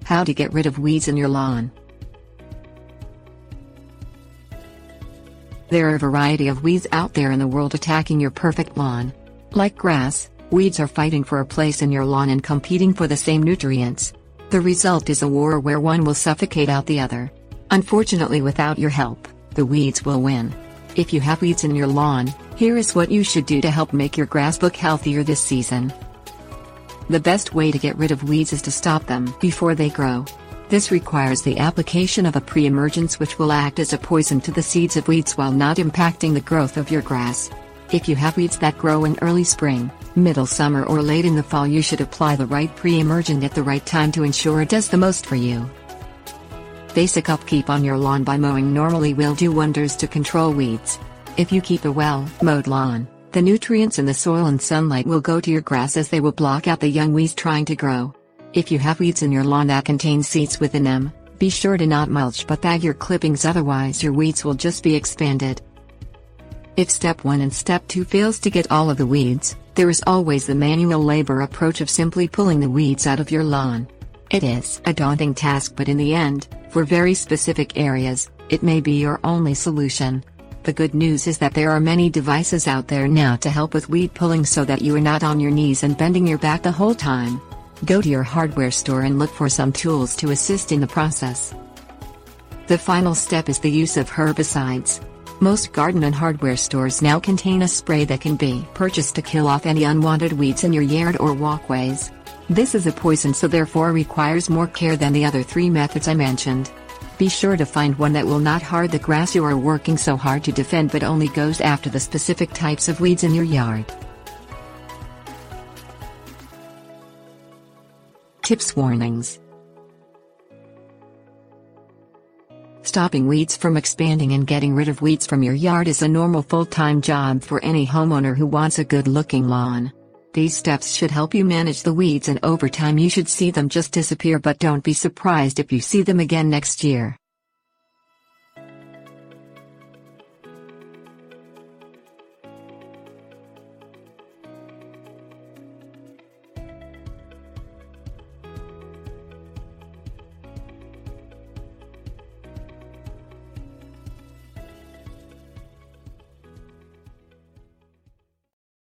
How to get rid of weeds in your lawn. There are a variety of weeds out there in the world attacking your perfect lawn. Like grass, weeds are fighting for a place in your lawn and competing for the same nutrients. The result is a war where one will suffocate out the other. Unfortunately, without your help, the weeds will win. If you have weeds in your lawn, here is what you should do to help make your grass look healthier this season. The best way to get rid of weeds is to stop them before they grow. This requires the application of a pre-emergence which will act as a poison to the seeds of weeds while not impacting the growth of your grass. If you have weeds that grow in early spring, middle summer or late in the fall, you should apply the right pre-emergent at the right time to ensure it does the most for you. Basic upkeep on your lawn by mowing normally will do wonders to control weeds. If you keep a well-mowed lawn, the nutrients in the soil and sunlight will go to your grass as they will block out the young weeds trying to grow. If you have weeds in your lawn that contain seeds within them, be sure to not mulch but bag your clippings, otherwise your weeds will just be expanded. If step 1 and step 2 fails to get all of the weeds, there is always the manual labor approach of simply pulling the weeds out of your lawn. It is a daunting task, but in the end, for very specific areas, it may be your only solution. The good news is that there are many devices out there now to help with weed pulling so that you are not on your knees and bending your back the whole time. Go to your hardware store and look for some tools to assist in the process. The final step is the use of herbicides. Most garden and hardware stores now contain a spray that can be purchased to kill off any unwanted weeds in your yard or walkways. This is a poison, so therefore requires more care than the other 3 methods I mentioned. Be sure to find one that will not harm the grass you are working so hard to defend but only goes after the specific types of weeds in your yard. Tips: warnings. Stopping weeds from expanding and getting rid of weeds from your yard is a normal full-time job for any homeowner who wants a good-looking lawn. These steps should help you manage the weeds, and over time you should see them just disappear, but don't be surprised if you see them again next year.